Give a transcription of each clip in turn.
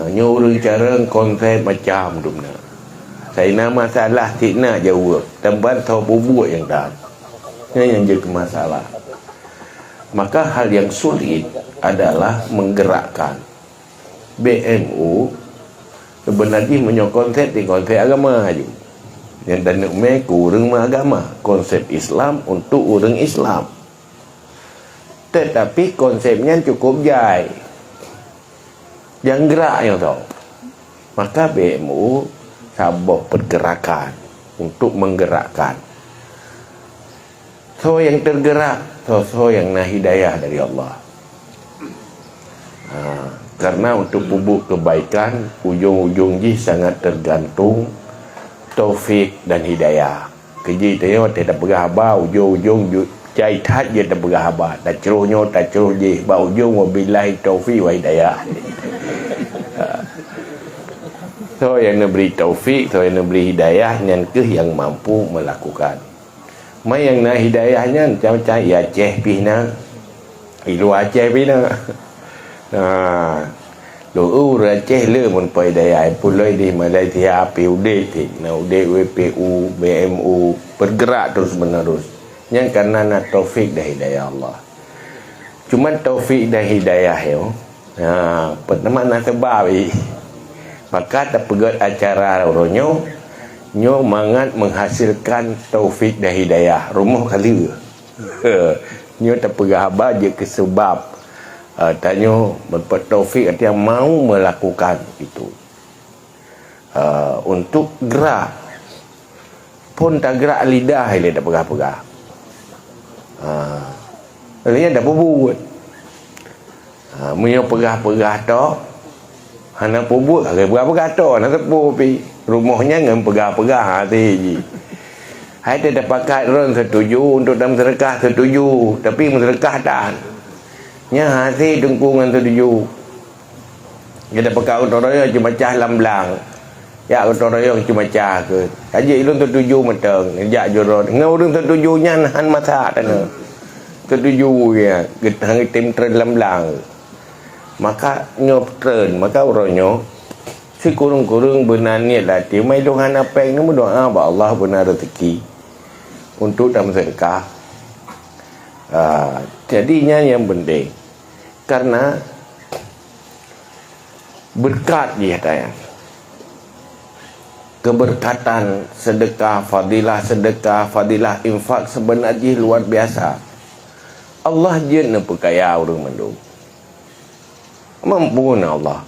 Nyuruh cara konsep macam tu benar. Saya nak masalah tik nak jawab. Tempat tahu bubuh yang dah. Ini yang jadi masalah. Maka hal yang sulit adalah menggerakkan BMU sebenarnya menyokong konsep di konsep agama aja. Yang dan mereka orang agama, konsep Islam untuk orang Islam. Tetapi konsepnya cukup jai. Yang gerak yang tahu. Maka BMU sabah pergerakan untuk menggerakkan. So yang tergerak, so yang nak hidayah dari Allah. Karena untuk pupuk kebaikan, ujung-ujung ji sangat tergantung taufik dan hidayah. Keji tanya tidak berhaba, ujung-ujung cai tat je tak berhaba. Tak ceruhnya tak ceruh je, ba ujung wabillahi taufik wa hidayah. So yang nak beri taufik, so yang nak beri hidayah, yang ke yang mampu melakukan. Mai yang nak hidayahnya macam-macam ya Aceh pihna. Ilu Aceh pihna. Lu Aceh le mun pai hidayah pulai di Malaysia PUD na UD WPU BMU bergerak terus menerus. Yang karena nak taufik dan hidayah Allah. Cuma taufik dan hidayah yo. Pertama nak sebab maka terpegat acara oronyo nyo mangat menghasilkan taufik dan hidayah rumah kali nyo terpegat haba je ke sebab tanya bertaufik artinya mau melakukan itu untuk gerak pun tak gerak lidah dia tak pegah-pegah dia tak buat punya pegah-pegah tu hana pubut ada berapa kata nak tepu pi rumahnya ngam pegah-pegah hati ji. Hai dia pakai orang setuju untuk dalam sedekah setuju tapi sedekah tak. Nya hati dengkungan setuju. Dia pakai untuk raya cuma cah lamblang. Ya untuk raya cuma cah ke. Aja ilun setuju matang. Jak jorot. Ngau orang setujunya han masak tanah. Setuju ya. Getang tim tren lamblang. Maka nyoptren maka orangnya si kurung-kurung benar niat latih mai dohan apa yang nama doa ba Allah benar rezeki untuk dalam sedekah. Jadinya yang penting karena berkat dia tanya keberkatan sedekah fadilah infak sebenarnya luar biasa. Allah je nak perkaya orang mandung. Mampu Allah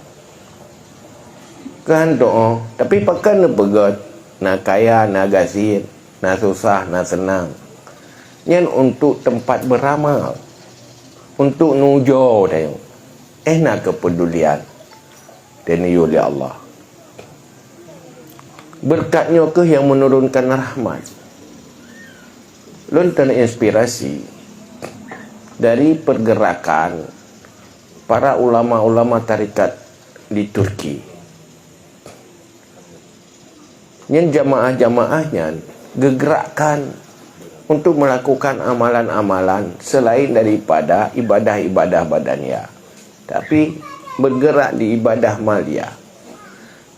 kan doa tapi pakai nak pegat nak kaya nak gasir nak susah nak senang yang untuk tempat beramal untuk nujo tayo nak kepedulian dan oleh Allah berkatnya ke yang menurunkan rahmat lontar inspirasi dari pergerakan para ulama-ulama tarikat di Turki. Yang jamaah-jamaahnya gegerakkan untuk melakukan amalan-amalan selain daripada ibadah-ibadah badannya. Tapi bergerak di ibadah malia.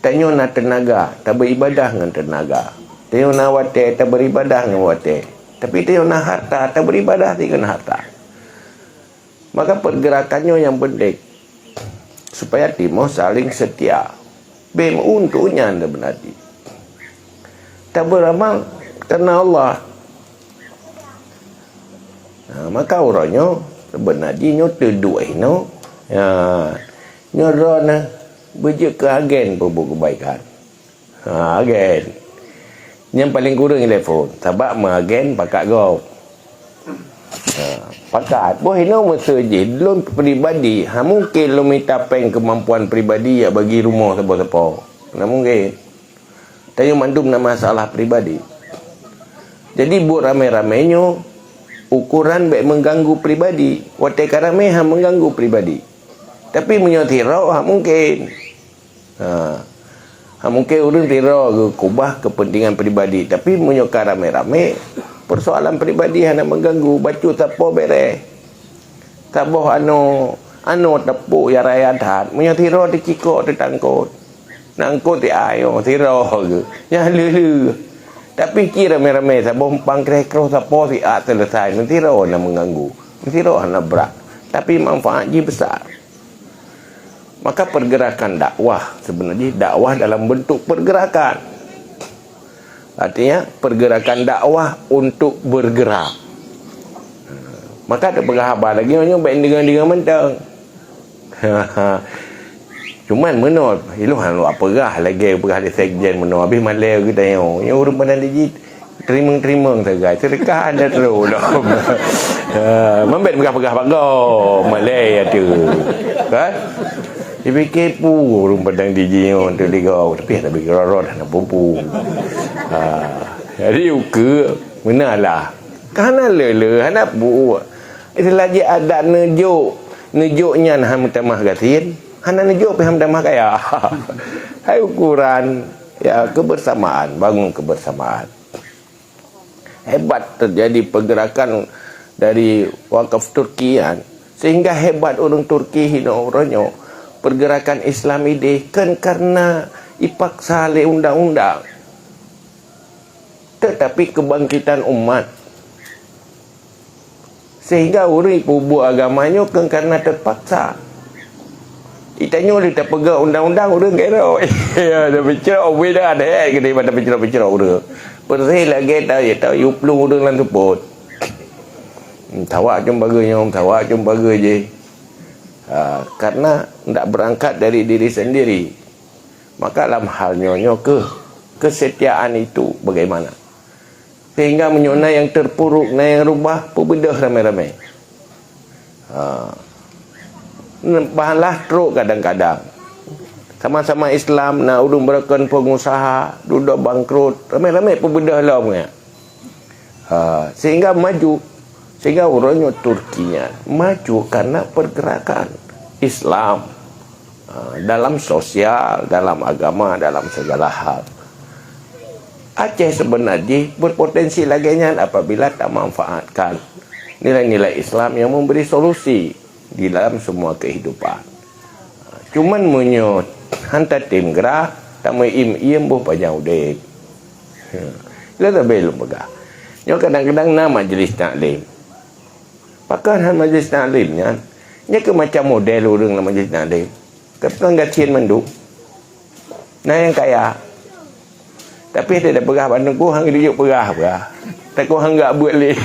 Tanya nak tenaga, tak beribadah dengan tenaga. Tanya nak wate, tak beribadah dengan wate. Tapi tanya nak harta, tak beribadah dengan harta. Maka pergerakannya yang penting supaya timur saling setia. BMU untuknya anda benardi. Tak beramal karena Allah. Maka orangnya sebenarnya terduai no. Nyorona berjek ke agen pupuk kebaikan. Agen. Yang paling kurang telefon. Sebab agen pakat golf. Pakat boleh no masjid loan pribadi mungkin lo minta peng kemampuan pribadi ya bagi rumah siapa-siapa nak mungkin tanya mandum nak masalah pribadi jadi buat ramai-ramainya ukuran baik mengganggu pribadi watai karame mengganggu pribadi tapi menyotirau mungkin mungkin orang tirau ke kubah kepentingan pribadi tapi menyokar ramai-ramai persoalan peribadi nak mengganggu baju tapo bere taboh anu tepuk ya raya dat punya tiro di ciko di tangkut nangkut di ayo tiro ke ya lulu tapi kira rame-rame taboh pangkrekro tapo si a selesai nanti tiro nak mengganggu nanti tiro nak berat tapi manfaat ji besar. Maka pergerakan dakwah sebenarnya dakwah dalam bentuk pergerakan. Artinya pergerakan dakwah untuk bergerak. Maka ada pergahaban lagi orang baik dengan mentang. Cuman menol, iluhan lu apa gah lagi pergah di sekjen menol habis malai kita tengok. Yang urut badan digit terima saja. Sedekah ada terus lah. Membet pergah-pergah bagus malai ada. Kan? Dia fikir orang padang DJ untuk ligau tapi tak bagi rorot nak pumpu. Jadi uke menalah. Kana lele anak bu. Itu lagi ada nejoknya nah tamah gatin. Hana nejok pe tamah kaya. Hai ukuran ya kebersamaan, bangun kebersamaan. Hebat terjadi pergerakan dari wakaf Turki kan. Sehingga hebat orang Turki hina orangnya pergerakan Islam ini kan karena dipaksa oleh undang-undang. Tetapi kebangkitan umat. Sehingga orang buat agamanya kan karena terpaksa. Ditanya dia tak pegang undang-undang orang kira. Ya, dah bicara orang dah ada ke dia pada bicara orang. Pergi lagi tahu yuplung orang lan support. Tawak cuma baga je. Karena tidak berangkat dari diri sendiri. Maka dalam halnya kesetiaan itu bagaimana sehingga menyona yang terpuruk yang rubah perbedah ramai-ramai. Bahanlah teruk kadang-kadang sama-sama Islam nak urung berakan pengusaha duduk bangkrut ramai-ramai perbedah lah punya. Sehingga maju. Sehingga orangnya Turkinya maju karena pergerakan Islam dalam sosial, dalam agama, dalam segala hal. Aceh sebenarnya berpotensi laginya apabila tak manfaatkan nilai-nilai Islam yang memberi solusi di dalam semua kehidupan. Cuman menyut hantar tim gerak tak mau im buh panjang udek. Kita tak belum pegah. Kadang-kadang nama majlis taklim. Pakar majlis taklimnya nya ke macam model orang dalam majlis taklim. Ketua gatian menduk. Nah yang kaya. Tapi dia dah perah bandung ku hang duduk perah. Tak ku hang enggak buat leh.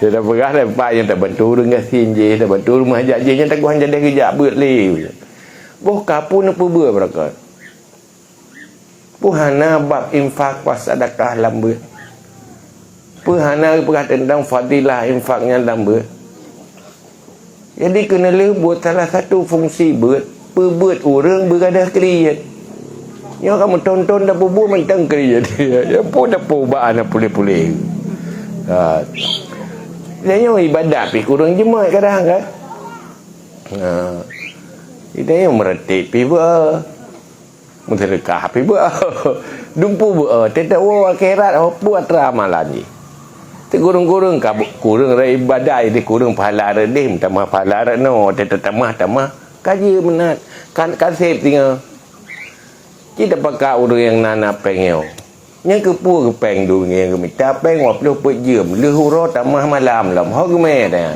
Dia dah perah dah pak yang tak bantu orang gatian je, tak bantu rumah hajat je yang tak ku hang jadi kerja buat leh. Boh kapun apa ber berakat. Puhana bab infak was sedekah lambat. Puhana perkata tentang fadilah infaknya lambat. Jadi kena buat salah satu fungsi buat orang berada kriat. Ya kamu tonton dah buat mentang kriat. Ya pun dah perubahan dah pulih-pulih. Dia ibadat pi kurang jemaah kadang kan. Dia meretik pi ba. Mensedekah pi ba. Dumpu ba. Tidak akhirat buat ramalan ni. Kurung-kurung kurung ibadah ini kurung pahala redim tambah pahala no tambah kaji menat kan kasih tinggal kita pakai orang yang nana pengyo yang kepu kepeng dulu yang minta peng wap lu pejam lu huro tambah malam lam ho geme dah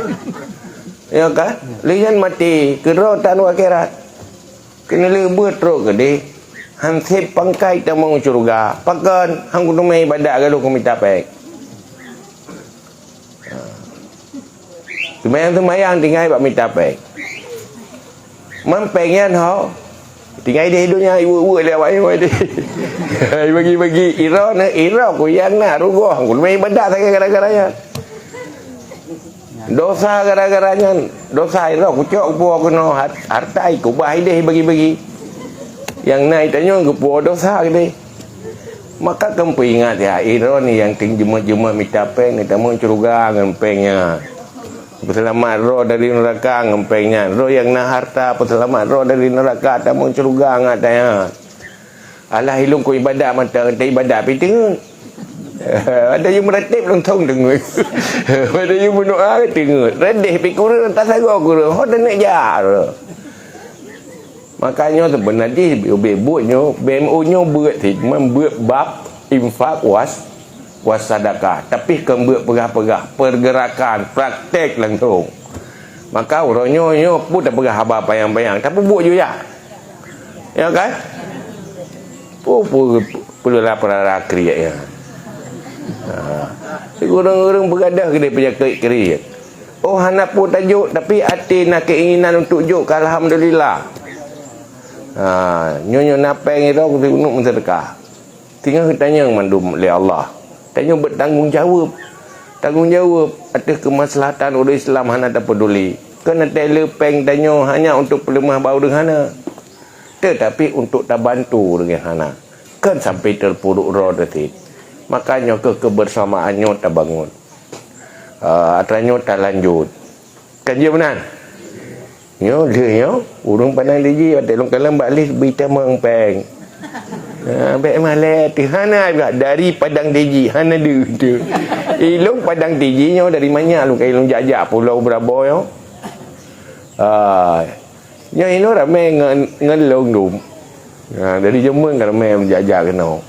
ya kan lian mati kero tanu akhirat kena lu buat teruk ke de hansip pangkai tamang surga pakan hang kudu mai ibadah galu minta peng. Semayang tinggal buat minta peng. Mempengnya ho. Tinggal dia hidupnya ibu-ibu lewat dia. Bagi-bagi ira ku yang nak rugoh. Ku main ibadah saya gara-garanya. Dosa gara-garanya. Dosa ira ku cok puak ku no harta ku bahai dia bagi-bagi. Yang naik tanya ku puak dosa ke. Maka kamu ingat ya ira ni yang ting jema-jema minta peng kita mau curuga dengan pengnya. Selamat roh dari neraka ngempengnya. Roh yang nak harta selamat roh dari neraka tak mau ceruga ngatanya. Alah hilung ku ibadat mata ibadat pi tengok. Ada yang meratib lontong dengar. Ada yang berdoa dengar. Redih pikir tak sago guru. Ho dah nak jar. Makanya sebenarnya bebutnya BMU-nya buat membuat bab infak was sedekah. Tapi kan buat pergah-pergah pergerakan praktek langsung. Maka orangnya pun tak pergah haba bayang-bayang. Tapi buat juga. Ya kan? Perlu lapar kriak ya. Orang-orang bergadah ke dia punya kriak. Oh anak pun tajuk tapi hati nak keinginan untuk juk alhamdulillah. Nyonya napeng itu aku nak mensedekah. Tinggal tanya mandum oleh Allah. Tanya bertanggungjawab. Tanggungjawab atas kemaslahatan orang Islam hana tak peduli. Kena telepeng tanya hanya untuk pelemah bau dengan hana. Tetapi untuk tak bantu dengan hana. Kan sampai terpuruk roh detik. Makanya kebersamaannya tak bangun. Atranya tak lanjut. Kan dia benar? Yo dia urung pandang diji batik long kalam balik berita mengpeng. Baik malai tihana dari padang diji hana tu. Ilung padang diji nya dari mana lu kai long jajak pulau berapa yo. Nya ino ramai ngelong dum. Dari jemun ramai menjajak kena.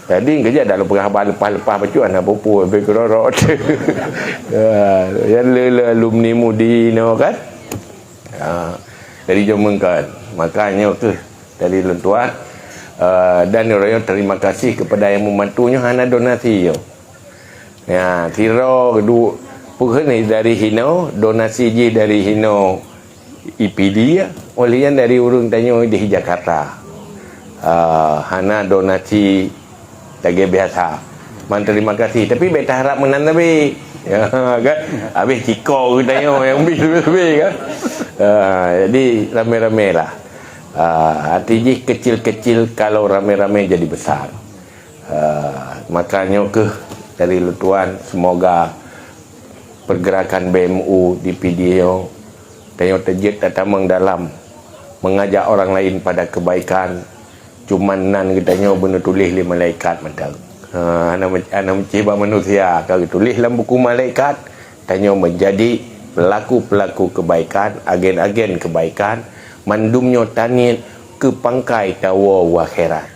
Tadi kerja dalam perhaban lepas-lepas pacuan nak pupu be kerorot. Yang lelum ni mudi no kan. Dari jomengkan makanya tu dari lentuan dan orang terima kasih kepada yang membantunya hana donasi yo ya tiro kedua bukan ni dari Hino donasi je dari Hino IPD oleh yang dari urung tanya di Jakarta hana donasi lagi biasa man terima kasih tapi beta harap menan tapi ya kan habis ciko tanya yang lebih kan. Jadi rame-rame lah. Artinya kecil-kecil kalau rame-rame jadi besar. Makanya dari lutuan semoga pergerakan BMU di PDO tanya terjit datang dalam mengajak orang lain pada kebaikan. Cuman nan katanya benar tulis li malaikat macam. Anak menciba manusia kalau tulis dalam buku malaikat tanya menjadi pelaku-pelaku kebaikan, agen-agen kebaikan, mandumnya tanit ke pangkai tawa wa akhirat.